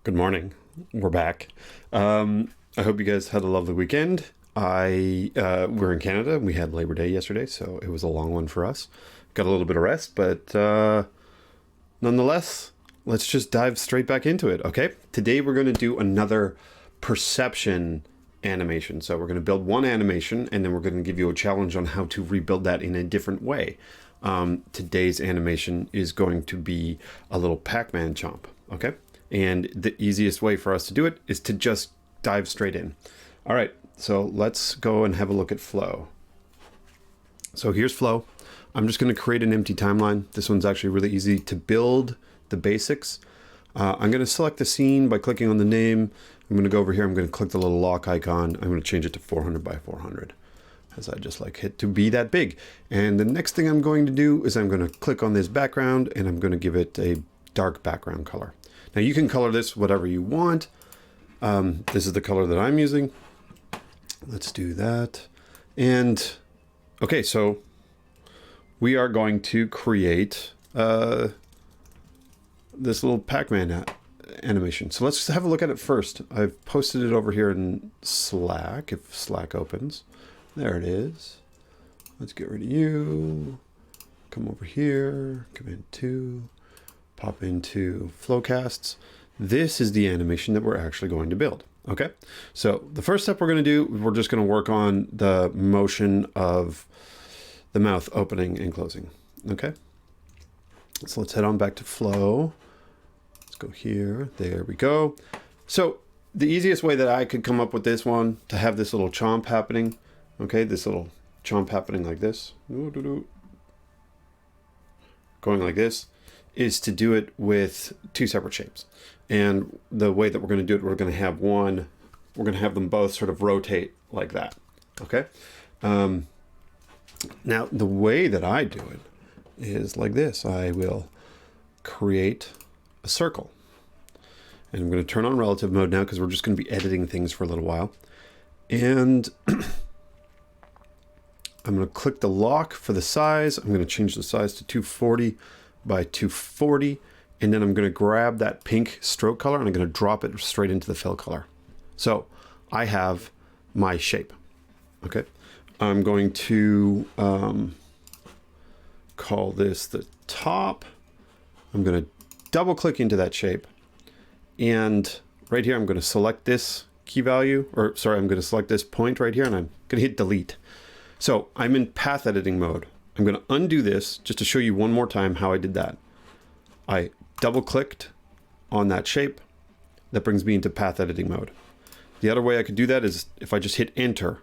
Good morning. We're back. I hope you guys had a lovely weekend. We're in Canada. We had Labor Day yesterday, so it was a long one for us. Got a little bit of rest, but nonetheless, let's just dive straight back into it, okay? Today we're going to do another perception animation. So we're going to build one animation, and then we're going to give you a challenge on how to rebuild that in a different way. Today's animation is going to be a little Pac-Man chomp, okay? And the easiest way for us to do it is to just dive straight in. All right, so let's go and have a look at flow. So here's flow. I'm just going to create an empty timeline. This one's actually really easy to build the basics. I'm going to select the scene by clicking on the name. I'm going to go over here. I'm going to click the little lock icon. I'm going to change it to 400 by 400 as I just like it to be that big. And the next thing I'm going to do is I'm going to click on this background and I'm going to give it a dark background color. Now you can color this whatever you want. This is the color that I'm using. Let's do that. And okay, so we are going to create this little Pac-Man animation. So let's have a look at it first. I've posted it over here in Slack, if Slack opens. There it is. Let's get rid of you. Come over here, Command 2. Pop into Flowcasts. This is the animation that we're actually going to build. Okay, so the first step we're going to do, we're just going to work on the motion of the mouth opening and closing. Okay, so let's head on back to Flow. Let's go here. There we go. So the easiest way that I could come up with this one to have this little chomp happening, okay, this little chomp happening like this, going like this, is to do it with two separate shapes. And the way that we're going to do it, we're going to have them both sort of rotate like that. Okay. Now the way that I do it is like this. I will create a circle and I'm going to turn on relative mode now because we're just going to be editing things for a little while. And I'm going to click the lock for the size. I'm going to change the size to 240 by 240, and then I'm going to grab that pink stroke color and I'm going to drop it straight into the fill color. So I have my shape. Okay, I'm going to call this the top. I'm going to double click into that shape, and right here I'm going to select this key value, or sorry, I'm going to select this point right here, and I'm going to hit delete. So I'm in path editing mode. I'm going to undo this just to show you one more time how I did that. I double clicked on that shape. That brings me into path editing mode. The other way I could do that is if I just hit enter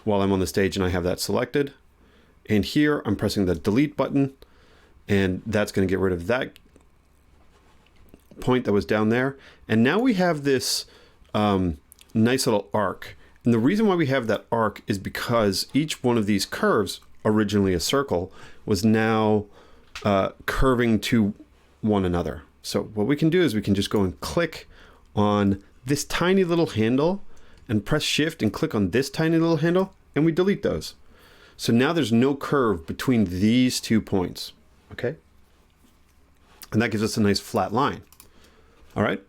while I'm on the stage and I have that selected. And here I'm pressing the delete button, and that's going to get rid of that point that was down there. And now we have this nice little arc. And the reason why we have that arc is because each one of these curves, originally a circle, was now curving to one another. So what we can do is we can just go and click on this tiny little handle and press shift and click on this tiny little handle, and we delete those. So now there's no curve between these 2 points. Okay, and that gives us a nice flat line. All right,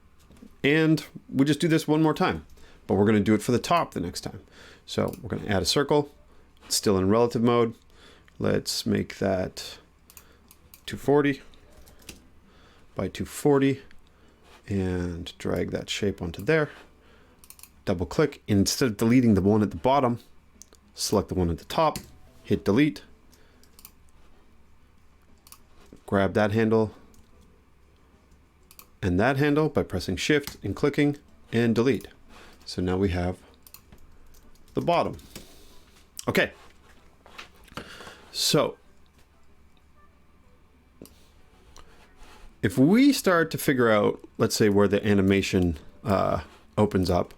and we just do this one more time, but we're going to do it for the top the next time. So we're going to add a circle. It's still in relative mode. Let's make that 240 by 240 and drag that shape onto there. Double click. Instead of deleting the one at the bottom, select the one at the top, hit delete, grab that handle and that handle by pressing shift and clicking, and delete. So now we have the bottom. Okay. So if we start to figure out, let's say, where the animation opens up,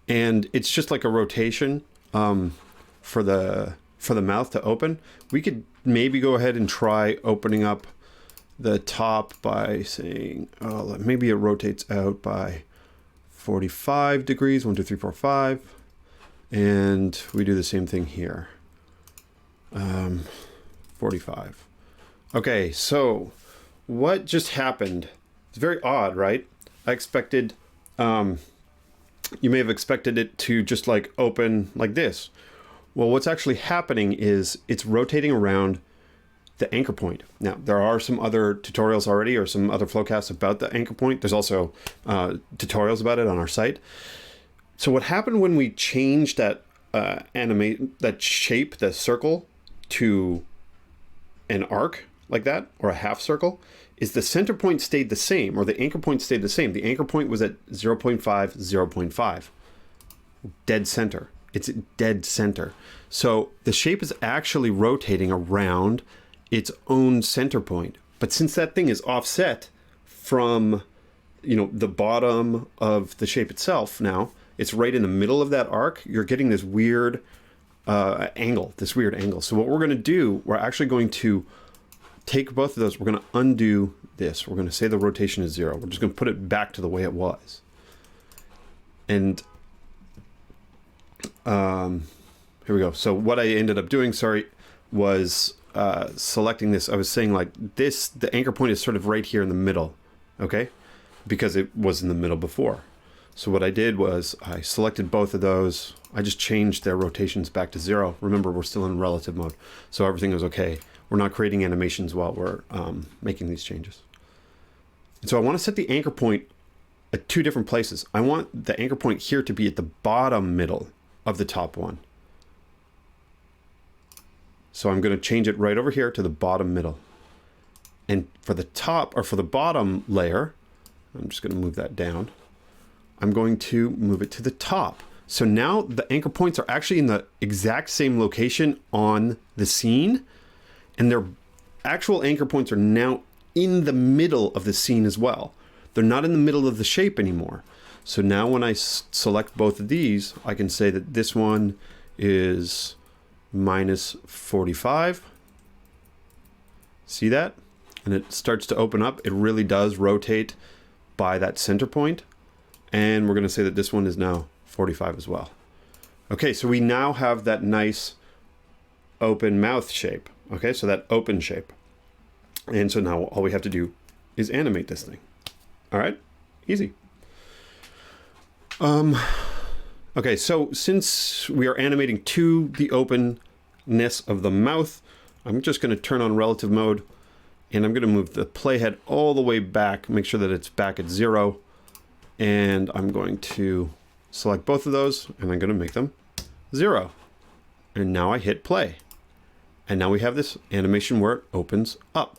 and it's just like a rotation for the mouth to open, we could maybe go ahead and try opening up the top by saying, oh, maybe it rotates out by 45 degrees, 1, 2, 3, 4, 5. And we do the same thing here. 45. Okay, so what just happened? It's very odd, right? I expected you may have expected it to just like open like this. Well, what's actually happening is it's rotating around the anchor point. Now, there are some other tutorials already, or some other flowcasts about the anchor point. There's also tutorials about it on our site. So what happened when we changed that that shape, the circle, to an arc like that, or a half circle, is the center point stayed the same, or the anchor point stayed the same. The anchor point was at 0.5, 0.5. Dead center. It's dead center. So the shape is actually rotating around its own center point. But since that thing is offset from, you know, the bottom of the shape itself now, it's right in the middle of that arc, you're getting this weird angle, So what we're going to do, we're actually going to take both of those, we're going to undo this. We're going to say the rotation is 0. We're just going to put it back to the way it was. And here we go. So what I ended up doing, was selecting this. I was saying like this, the anchor point is sort of right here in the middle, okay? Because it was in the middle before. So what I did was I selected both of those. I just changed their rotations back to 0. Remember, we're still in relative mode, so everything was okay. We're not creating animations while we're making these changes. And so I want to set the anchor point at 2 different places. I want the anchor point here to be at the bottom middle of the top one. So I'm going to change it right over here to the bottom middle. And for the top, or for the bottom layer, I'm just going to move that down. I'm going to move it to the top. So now the anchor points are actually in the exact same location on the scene, and their actual anchor points are now in the middle of the scene as well. They're not in the middle of the shape anymore. So now when I select both of these, I can say that this one is minus 45. See that? And it starts to open up. It really does rotate by that center point. And we're going to say that this one is now 45 as well. Okay, so we now have that nice open mouth shape. Okay, so that open shape. And so now all we have to do is animate this thing. All right, easy. Okay, so since we are animating to the openness of the mouth, I'm just going to turn on relative mode, and I'm going to move the playhead all the way back, make sure that it's back at 0. And I'm going to select both of those, and I'm going to make them 0. And now I hit play. And now we have this animation where it opens up.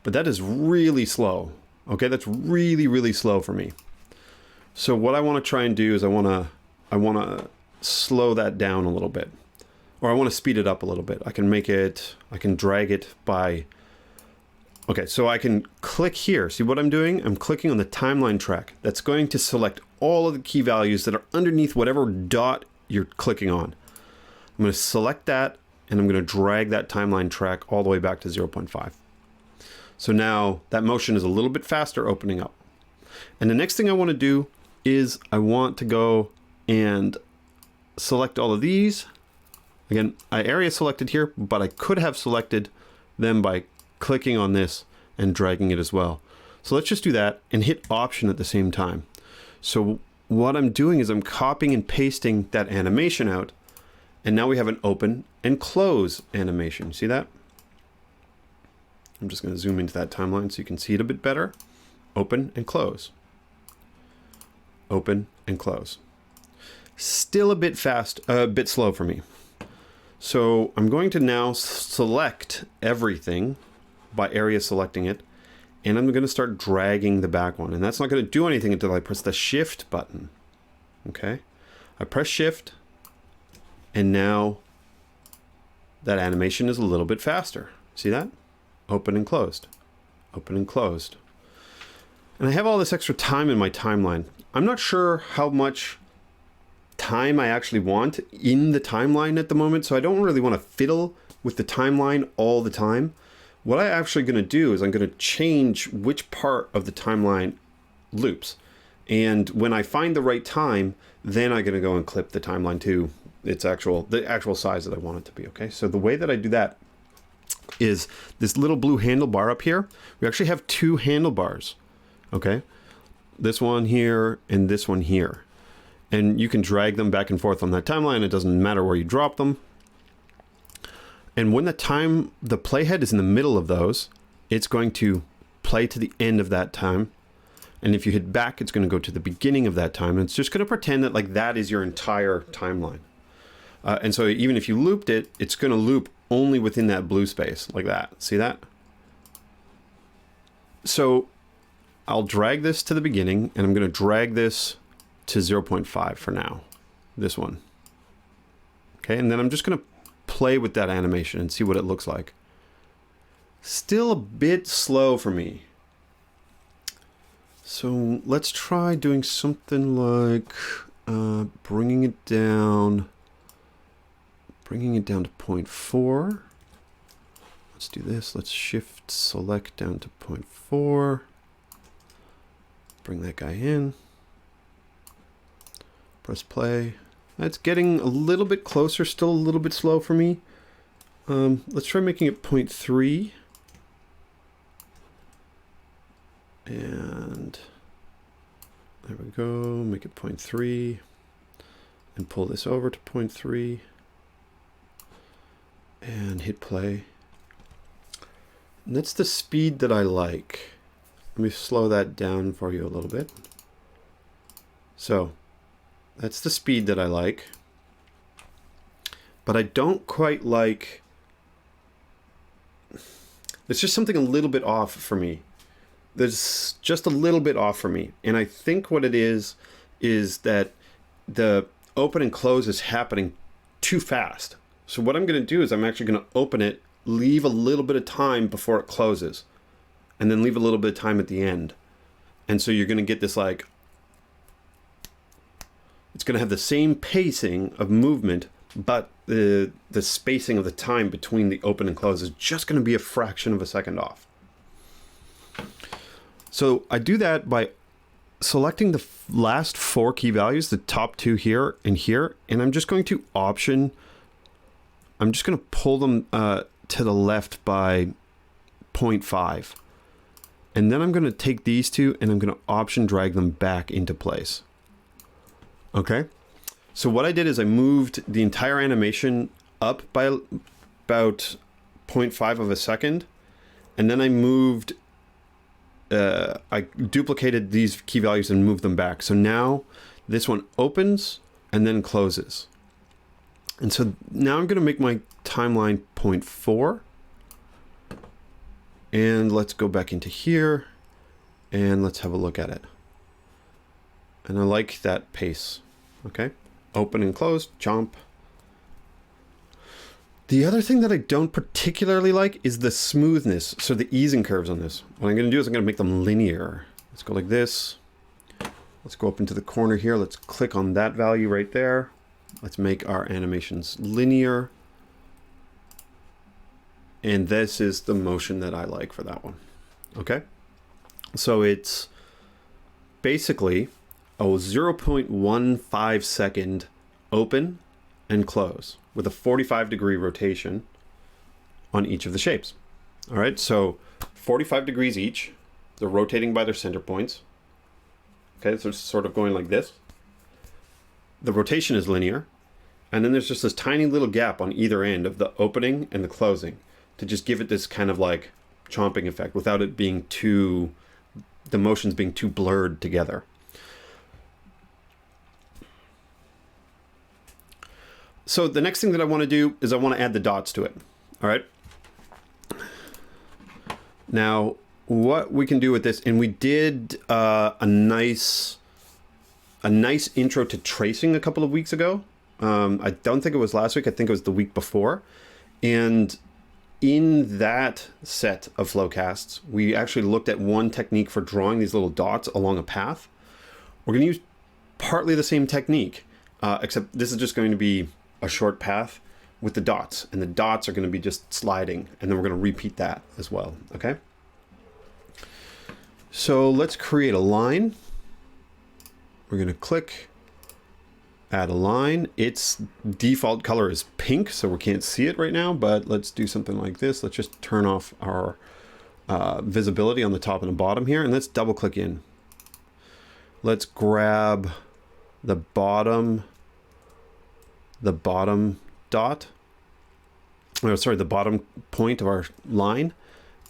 But that is really slow. Okay, that's really, really slow for me. So what I want to try and do is I want to slow that down a little bit. Or I want to speed it up a little bit. I can drag it by... Okay, so I can click here. See what I'm doing? I'm clicking on the timeline track. That's going to select all of the key values that are underneath whatever dot you're clicking on. I'm going to select that, and I'm going to drag that timeline track all the way back to 0.5. So now that motion is a little bit faster opening up. And the next thing I want to do is I want to go and select all of these. Again, I area selected here, but I could have selected them by clicking on this and dragging it as well. So let's just do that and hit Option at the same time. So what I'm doing is I'm copying and pasting that animation out, and now we have an open and close animation. See that? I'm just going to zoom into that timeline so you can see it a bit better. Open and close. Open and close. Still a bit fast, a bit slow for me. So I'm going to now select everything by area selecting it, and I'm going to start dragging the back one, and that's not going to do anything until I press the Shift button. Okay, I press Shift, and now that animation is a little bit faster. See that? Open and closed, open and closed. And I have all this extra time in my timeline. I'm not sure how much time I actually want in the timeline at the moment, so I don't really want to fiddle with the timeline all the time. What I'm actually going to do is I'm going to change which part of the timeline loops. And when I find the right time, then I'm going to go and clip the timeline to the actual size that I want it to be. Okay, so the way that I do that is this little blue handlebar up here. We actually have 2 handlebars. Okay, this one here and this one here. And you can drag them back and forth on that timeline. It doesn't matter where you drop them. And when the playhead is in the middle of those, it's going to play to the end of that time. And if you hit back, it's going to go to the beginning of that time. And it's just going to pretend that like that is your entire timeline. And so even if you looped it, it's going to loop only within that blue space like that. See that? So I'll drag this to the beginning, and I'm going to drag this to 0.5 for now. This one. Okay, and then I'm just going to play with that animation and see what it looks like. Still a bit slow for me. So let's try doing something like bringing it down to 0.4. Let's do this. Let's shift select down to 0.4. Bring that guy in. Press play. That's getting a little bit closer, still a little bit slow for me. Let's try making it 0.3. And there we go, make it 0.3 and pull this over to 0.3 and hit play. And that's the speed that I like. Let me slow that down for you a little bit. So that's the speed that I like, but I don't quite like, it's just something a little bit off for me. There's just a little bit off for me. And I think what it is that the open and close is happening too fast. So what I'm going to do is I'm actually going to open it, leave a little bit of time before it closes, and then leave a little bit of time at the end. And so you're going to get this like, it's going to have the same pacing of movement, but the spacing of the time between the open and close is just going to be a fraction of a second off. So I do that by selecting the last 4 key values, the top 2 here, and I'm just going to I'm just going to pull them to the left by 0.5. And then I'm going to take these two and I'm going to option drag them back into place. Okay. So what I did is I moved the entire animation up by about 0.5 of a second. And then I moved, I duplicated these key values and moved them back. So now this one opens and then closes. And so now I'm going to make my timeline 0.4. And let's go back into here and let's have a look at it. And I like that pace. Okay. Open and close, chomp. The other thing that I don't particularly like is the smoothness. So the easing curves on this. What I'm going to do is I'm going to make them linear. Let's go like this. Let's go up into the corner here. Let's click on that value right there. Let's make our animations linear. And this is the motion that I like for that one. Okay. So it's basically a 0.15 second open and close with a 45-degree rotation on each of the shapes. All right. So 45 degrees each. They're rotating by their center points. Okay. So it's sort of going like this. The rotation is linear. And then there's just this tiny little gap on either end of the opening and the closing to just give it this kind of like chomping effect without it being too, the motions being too blurred together. So the next thing that I want to do is I want to add the dots to it. All right. Now, what we can do with this, and we did a nice intro to tracing a couple of weeks ago. I don't think it was last week. I think it was the week before. And in that set of flowcasts, we actually looked at one technique for drawing these little dots along a path. We're going to use partly the same technique, except this is just going to be a short path with the dots. And the dots are going to be just sliding. And then we're going to repeat that as well. Okay. So let's create a line. We're going to click add a line. Its default color is pink, so we can't see it right now, but let's do something like this. Let's just turn off our visibility on the top and the bottom here, and let's double click in. Let's grab the bottom dot, oh, sorry, the bottom point of our line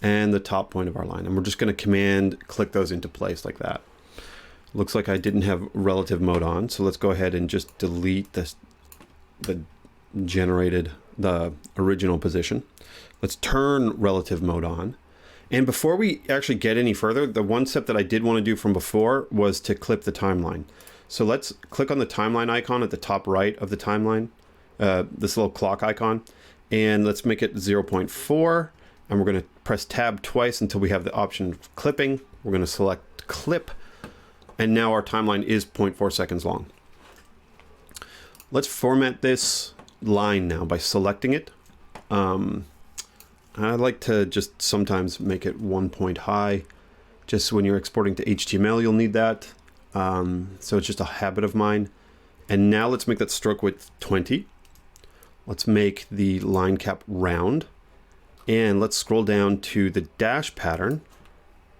and the top point of our line. And we're just going to command click those into place like that. Looks like I didn't have relative mode on. So let's go ahead and just delete the original position. Let's turn relative mode on. And before we actually get any further, the one step that I did want to do from before was to clip the timeline. So let's click on the timeline icon at the top right of the timeline, this little clock icon, and let's make it 0.4. And we're going to press tab twice until we have the option of clipping. We're going to select clip. And now our timeline is 0.4 seconds long. Let's format this line now by selecting it. I like to just sometimes make it 1 point high. Just when you're exporting to HTML, you'll need that. So it's just a habit of mine. And now let's make that stroke width 20. Let's make the line cap round. And let's scroll down to the dash pattern.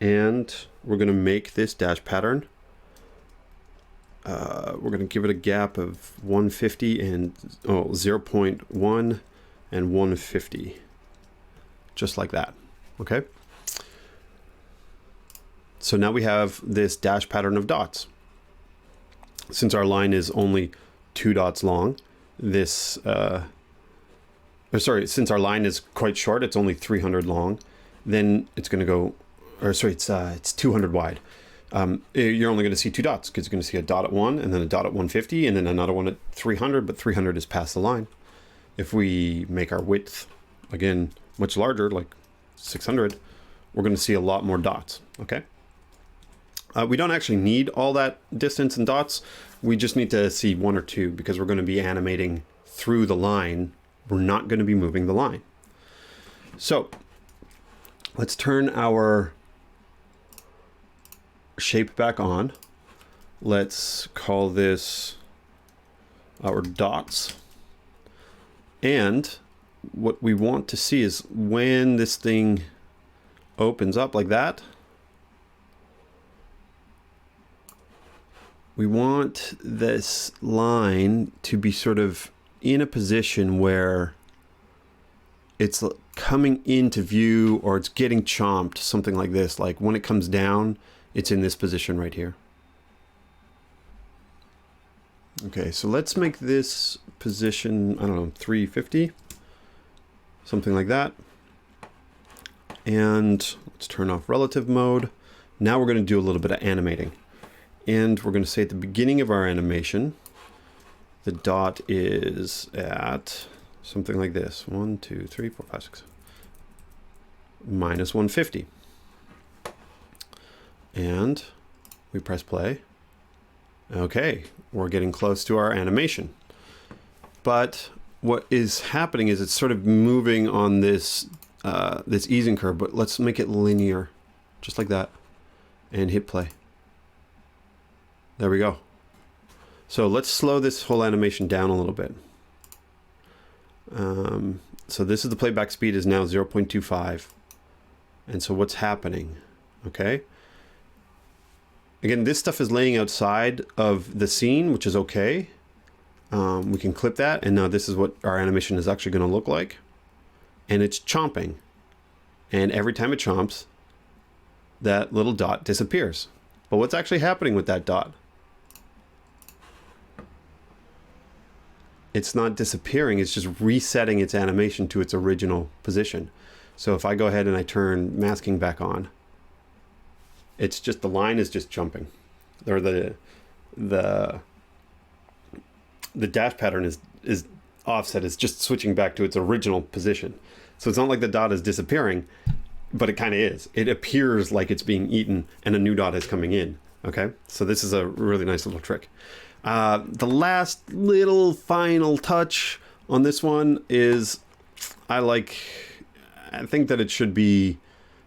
And we're going to make this dash pattern. We're going to give it a gap of 150 and 0.1 and 150. Just like that. Okay. So now we have this dash pattern of dots. Since our line is only 2 dots long, since our line is quite short, it's only 300 long, then it's going to go, it's 200 wide. You're only going to see 2 dots because you're going to see a dot at 1 and then a dot at 150 and then another one at 300, but 300 is past the line. If we make our width, again, much larger, like 600, we're going to see a lot more dots, okay? We don't actually need all that distance and dots. We just need to see 1 or 2 because we're going to be animating through the line. We're not going to be moving the line. So let's turn our shape back on. Let's call this our dots. And what we want to see is when this thing opens up like that, we want this line to be sort of in a position where it's coming into view or it's getting chomped, something like this. Like when it comes down, it's in this position right here. Okay, so let's make this position, I don't know, 350, something like that. And let's turn off relative mode. Now we're going to do a little bit of animating. And we're going to say at the beginning of our animation, the dot is at something like this. 1, 2, 3, 4, 5, 6. Minus 150. And we press play. Okay, we're getting close to our animation. But what is happening is it's sort of moving on this this easing curve, but let's make it linear, just like that, and hit play. There we go. So let's slow this whole animation down a little bit. So this is the playback speed is now 0.25. And so what's happening? Okay. Again, this stuff is laying outside of the scene, which is okay. We can clip that. And now this is what our animation is actually going to look like. And it's chomping. And every time it chomps, that little dot disappears. But what's actually happening with that dot? It's not disappearing, it's just resetting its animation to its original position. So if I go ahead and I turn masking back on, it's just the line is just jumping. Or the dash pattern is offset, is just switching back to its original position. So it's not like the dot is disappearing, but it kind of is. It appears like it's being eaten and a new dot is coming in. Okay, so this is a really nice little trick. The last little final touch on this one is I think that it should be,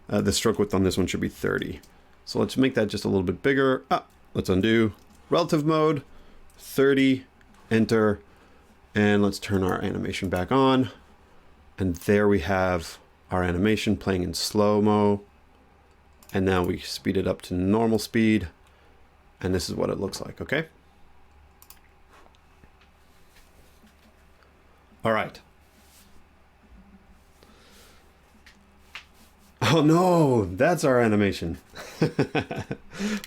the stroke width on this one should be 30. So let's make that just a little bit bigger. Let's undo. Relative mode, 30, enter, and let's turn our animation back on. And there we have our animation playing in slow-mo. And now we speed it up to normal speed. And this is what it looks like, okay? All right. Oh no, that's our animation.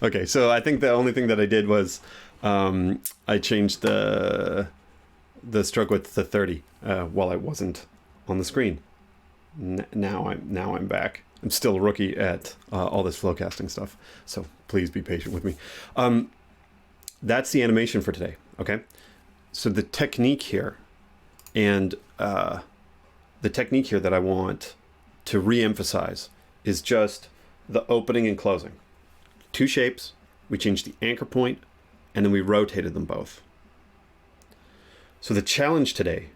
Okay, so I think the only thing that I did was I changed the stroke width to 30 while I wasn't on the screen. Now I'm back. I'm still a rookie at all this flow casting stuff, so please be patient with me. That's the animation for today, okay? So the technique here, and the technique here that I want to re-emphasize is just the opening and closing. Two shapes, we changed the anchor point, and then we rotated them both. So the challenge today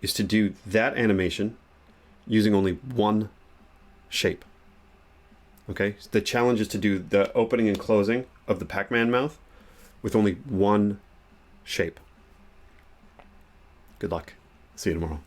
is to do that animation using only one shape. Okay, so the challenge is to do the opening and closing of the Pac-Man mouth with only one shape. Good luck. See you tomorrow.